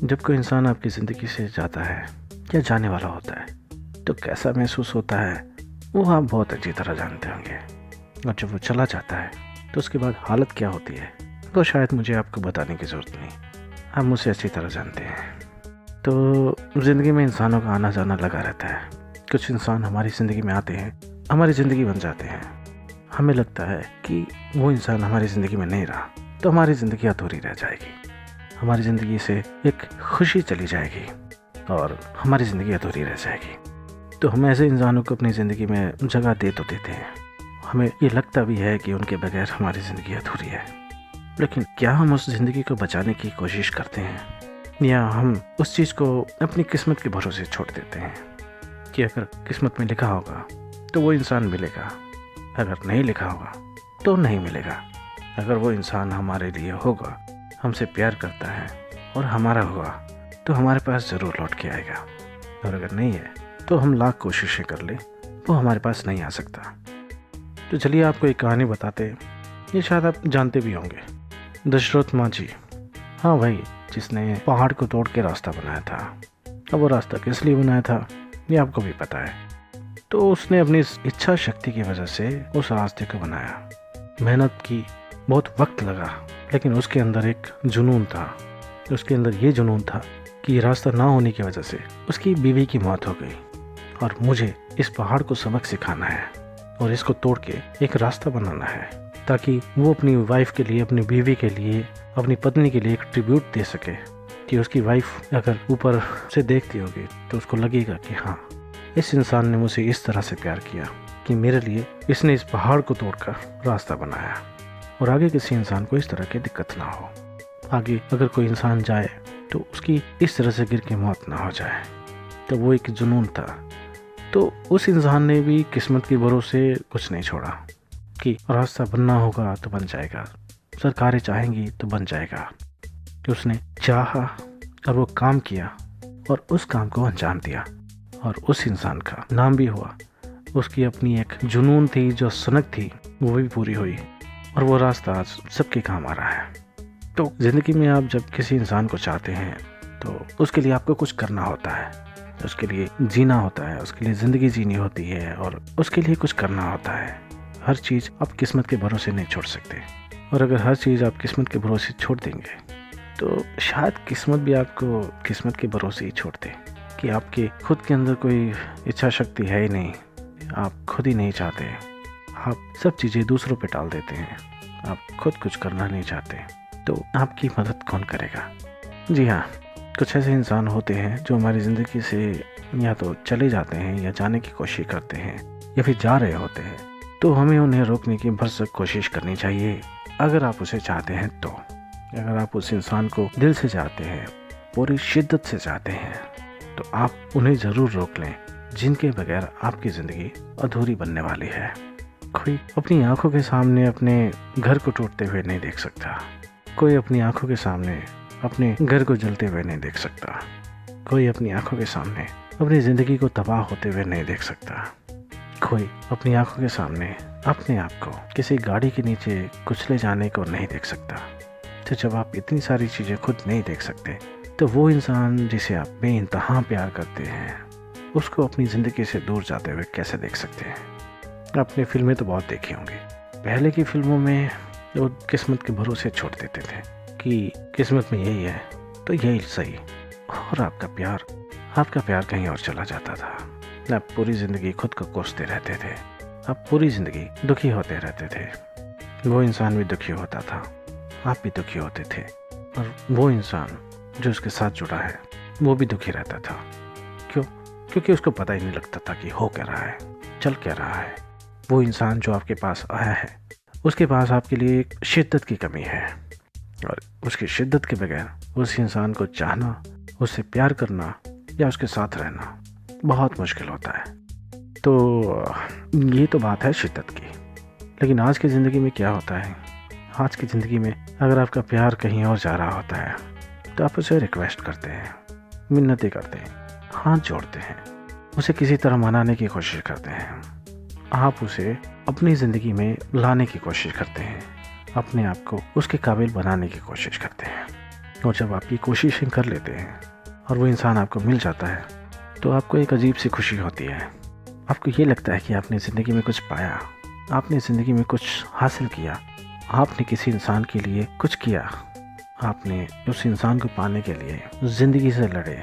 जब कोई इंसान आपकी ज़िंदगी से जाता है या जाने वाला होता है तो कैसा महसूस होता है वो आप बहुत अच्छी तरह जानते होंगे। और जब वो चला जाता है तो उसके बाद हालत क्या होती है तो शायद मुझे आपको बताने की ज़रूरत नहीं, आप मुझसे अच्छी तरह जानते हैं। तो ज़िंदगी में इंसानों का आना जाना लगा रहता है। कुछ इंसान हमारी ज़िंदगी में आते हैं, हमारी ज़िंदगी बन जाते हैं। हमें लगता है कि वो इंसान हमारी ज़िंदगी में नहीं रहा तो हमारी ज़िंदगी अधूरी रह जाएगी, हमारी ज़िंदगी से एक खुशी चली जाएगी और हमारी ज़िंदगी अधूरी रह जाएगी। तो हम ऐसे इंसानों को अपनी ज़िंदगी में जगह दे तो देते हैं, हमें ये लगता भी है कि उनके बगैर हमारी ज़िंदगी अधूरी है। लेकिन क्या हम उस ज़िंदगी को बचाने की कोशिश करते हैं या हम उस चीज़ को अपनी किस्मत के भरोसे छोड़ देते हैं कि अगर किस्मत में लिखा होगा तो वो इंसान मिलेगा, अगर नहीं लिखा होगा तो नहीं मिलेगा। अगर वो इंसान हमारे लिए होगा, हमसे प्यार करता है और हमारा हुआ तो हमारे पास ज़रूर लौट के आएगा, और अगर नहीं है तो हम लाख कोशिशें कर ले वो हमारे पास नहीं आ सकता। तो चलिए आपको एक कहानी बताते हैं, ये शायद आप जानते भी होंगे। दशरथ मांझी, हाँ भाई, जिसने पहाड़ को तोड़ के रास्ता बनाया था। अब वो रास्ता किस लिए बनाया था ये आपको भी पता है। तो उसने अपनी इच्छा शक्ति की वजह से उस रास्ते को बनाया, मेहनत की, बहुत वक्त लगा, लेकिन उसके अंदर एक जुनून था। उसके अंदर ये जुनून था कि रास्ता ना होने की वजह से उसकी बीवी की मौत हो गई और मुझे इस पहाड़ को सबक सिखाना है और इसको तोड़ के एक रास्ता बनाना है ताकि वो अपनी वाइफ के लिए, अपनी बीवी के लिए, अपनी पत्नी के लिए एक ट्रिब्यूट दे सके कि उसकी वाइफ अगर ऊपर से देखती होगी तो उसको लगेगा कि हाँ, इस इंसान ने मुझे इस तरह से प्यार किया कि मेरे लिए इसने इस पहाड़ को तोड़कर रास्ता बनाया और आगे किसी इंसान को इस तरह की दिक्कत ना हो। आगे अगर कोई इंसान जाए तो उसकी इस तरह से गिर के मौत ना हो जाए। तो वो एक जुनून था। तो उस इंसान ने भी किस्मत के भरोसे कुछ नहीं छोड़ा कि रास्ता बनना होगा तो बन जाएगा, सरकारें चाहेंगी तो बन जाएगा। तो उसने चाहा और वो काम किया और उस काम को अंजाम दिया और उस इंसान का नाम भी हुआ। उसकी अपनी एक जुनून थी, जो सनक थी, वो भी पूरी हुई और वो रास्ता आज सबके काम आ रहा है। तो ज़िंदगी में आप जब किसी इंसान को चाहते हैं तो उसके लिए आपको कुछ करना होता है, उसके लिए जीना होता है, उसके लिए ज़िंदगी जीनी होती है और उसके लिए कुछ करना होता है। हर चीज़ आप किस्मत के भरोसे नहीं छोड़ सकते, और अगर हर चीज़ आप किस्मत के भरोसे छोड़ देंगे तो शायद किस्मत भी आपको किस्मत के भरोसे ही छोड़ दे कि आपके खुद के अंदर कोई इच्छा शक्ति है ही नहीं, आप खुद ही नहीं चाहते, आप सब चीज़ें दूसरों पे टाल देते हैं, आप खुद कुछ करना नहीं चाहते, तो आपकी मदद कौन करेगा। जी हाँ, कुछ ऐसे इंसान होते हैं जो हमारी ज़िंदगी से या तो चले जाते हैं या जाने की कोशिश करते हैं या फिर जा रहे होते हैं। तो हमें उन्हें रोकने की भरसक कोशिश करनी चाहिए। अगर आप उसे चाहते हैं तो, अगर आप उस इंसान को दिल से चाहते हैं, पूरी शिद्दत से चाहते हैं, तो आप उन्हें ज़रूर रोक लें, जिनके बगैर आपकी ज़िंदगी अधूरी बनने वाली है। कोई अपनी आंखों के सामने अपने घर को टूटते हुए नहीं देख सकता, कोई अपनी आंखों के सामने अपने घर को जलते हुए नहीं देख सकता, कोई अपनी आंखों के सामने अपनी ज़िंदगी को तबाह होते हुए नहीं देख सकता, कोई अपनी आंखों के सामने अपने आप को किसी गाड़ी के नीचे कुचले जाने को नहीं देख सकता। तो जब आप इतनी सारी चीज़ें खुद नहीं देख सकते तो वो इंसान जिसे आप बेइंतहा प्यार करते हैं उसको अपनी ज़िंदगी से दूर जाते हुए कैसे देख सकते हैं। आपने फिल्में तो बहुत देखी होंगी। पहले की फिल्मों में वो किस्मत के भरोसे छोड़ देते थे कि किस्मत में यही है तो यही सही, और आपका प्यार कहीं और चला जाता था। आप पूरी ज़िंदगी खुद को कोसते रहते थे, आप पूरी ज़िंदगी दुखी होते रहते थे। वो इंसान भी दुखी होता था, आप भी दुखी होते थे, और वो इंसान जो उसके साथ जुड़ा है वो भी दुखी रहता था। क्यों? क्योंकि उसको पता ही नहीं लगता था कि हो क्या रहा है, चल क्या रहा है। वो इंसान जो आपके पास आया है उसके पास आपके लिए एक शिद्दत की कमी है, और उसकी शिद्दत के बगैर उस इंसान को चाहना, उससे प्यार करना या उसके साथ रहना बहुत मुश्किल होता है। तो ये तो बात है शिद्दत की। लेकिन आज की ज़िंदगी में क्या होता है, आज की ज़िंदगी में अगर आपका प्यार कहीं और जा रहा होता है तो आप उसे रिक्वेस्ट करते हैं, मिन्नतें करते हैं, हाथ जोड़ते हैं, उसे किसी तरह मनाने की कोशिश करते हैं, आप उसे अपनी ज़िंदगी में लाने की कोशिश करते हैं, अपने आप को उसके काबिल बनाने की कोशिश करते हैं। और जब आप ये कोशिशें कर लेते हैं और वो इंसान आपको मिल जाता है तो आपको एक अजीब सी खुशी होती है। आपको ये लगता है कि आपने ज़िंदगी में कुछ पाया, आपने ज़िंदगी में कुछ हासिल किया, आपने किसी इंसान के लिए कुछ किया, आपने उस इंसान को पाने के लिए ज़िंदगी से लड़े,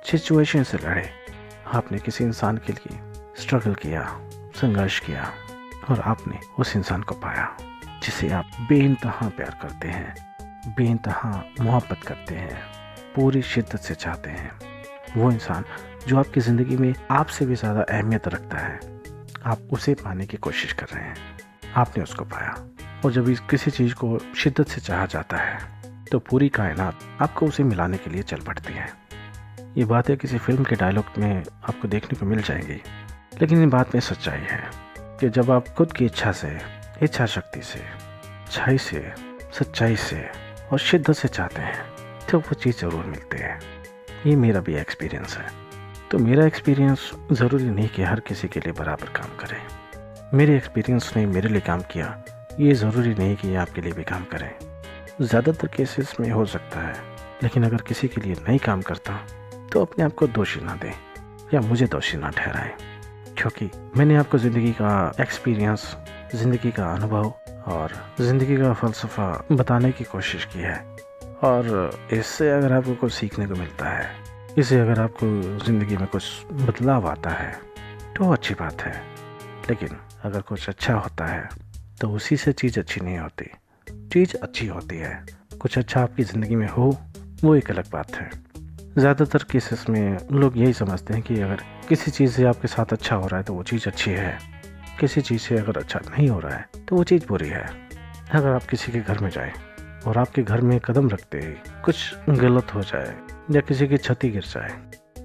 सिचुएशन से लड़े, आपने किसी इंसान के लिए स्ट्रगल किया, संघर्ष किया और आपने उस इंसान को पाया जिसे आप बेइंतहा प्यार करते हैं, बेइंतहा मोहब्बत करते हैं, पूरी शिद्दत से चाहते हैं। वो इंसान जो आपकी ज़िंदगी में आपसे भी ज़्यादा अहमियत रखता है, आप उसे पाने की कोशिश कर रहे हैं। आपने उसको पाया और जब किसी चीज़ को शिद्दत से चाहा जाता है तो पूरी कायनात आपको उसे मिलाने के लिए चल पड़ती है। ये बातें किसी फिल्म के डायलॉग में आपको देखने को मिल जाएंगी, लेकिन ये बात में सच्चाई है कि जब आप खुद की इच्छा से, इच्छा शक्ति से, अच्छाई से, सच्चाई से और शिद्दत से चाहते हैं तो वो चीज़ ज़रूर मिलती है। ये मेरा भी एक्सपीरियंस है। तो मेरा एक्सपीरियंस ज़रूरी नहीं कि हर किसी के लिए बराबर काम करे। मेरे एक्सपीरियंस ने मेरे लिए काम किया, ये ज़रूरी नहीं कि ये आपके लिए भी काम करें। ज़्यादातर केसेस में हो सकता है, लेकिन अगर किसी के लिए नहीं काम करता तो अपने आप को दोषी ना दें या मुझे दोषी ना ठहराएं, क्योंकि मैंने आपको ज़िंदगी का एक्सपीरियंस, ज़िंदगी का अनुभव और ज़िंदगी का फ़लसफ़ा बताने की कोशिश की है। और इससे अगर आपको कुछ सीखने को मिलता है, इससे अगर आपको ज़िंदगी में कुछ बदलाव आता है तो अच्छी बात है, लेकिन अगर कुछ अच्छा होता है तो उसी से चीज़ अच्छी नहीं होती, चीज़ अच्छी होती है। कुछ अच्छा आपकी ज़िंदगी में हो वो एक अलग बात है। ज़्यादातर केसेस में लोग यही समझते हैं कि अगर किसी चीज़ से आपके साथ अच्छा हो रहा है तो वो चीज़ अच्छी है, किसी चीज़ से अगर अच्छा नहीं हो रहा है तो वो चीज़ बुरी है। अगर आप किसी के घर में जाएं और आपके घर में कदम रखते ही कुछ गलत हो जाए या किसी की छत गिर जाए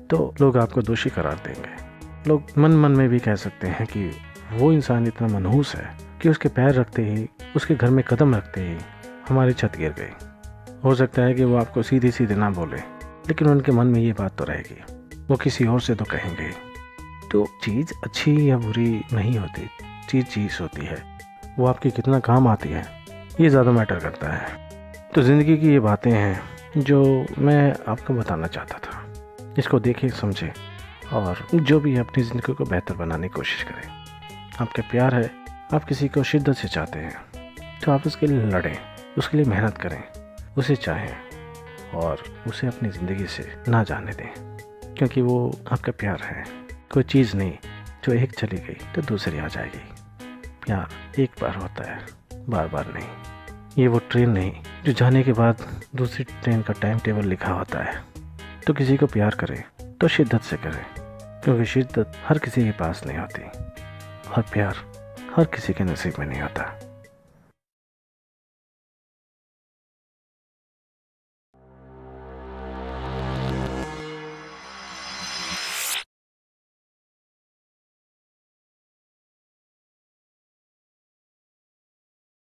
तो लोग आपको दोषी करार देंगे। लोग मन मन में भी कह सकते हैं कि वो इंसान इतना मनहूस है कि उसके पैर रखते ही, उसके घर में कदम रखते ही हमारी छत गिर गई। हो सकता है कि वो आपको सीधी सीधे ना बोले, लेकिन उनके मन में ये बात तो रहेगी, वो किसी और से तो कहेंगे ही। तो चीज़ अच्छी या बुरी नहीं होती, चीज़ होती है। वो आपके कितना काम आती है ये ज़्यादा मैटर करता है। तो ज़िंदगी की ये बातें हैं जो मैं आपको बताना चाहता था। इसको देखें, समझें और जो भी अपनी ज़िंदगी को बेहतर बनाने की कोशिश करें। आपका प्यार है, आप किसी को शिद्दत से चाहते हैं तो आप उसके लिए लड़ें, उसके लिए मेहनत करें, उसे चाहें और उसे अपनी ज़िंदगी से ना जाने दें, क्योंकि वो आपका प्यार है, कोई चीज़ नहीं जो एक चली गई तो दूसरी आ जाएगी। प्यार एक बार होता है, बार बार नहीं। ये वो ट्रेन नहीं जो जाने के बाद दूसरी ट्रेन का टाइम टेबल लिखा होता है। तो किसी को प्यार करें तो शिद्दत से करें, क्योंकि शिद्दत हर किसी के पास नहीं होती और प्यार हर किसी के नसीब में नहीं होता।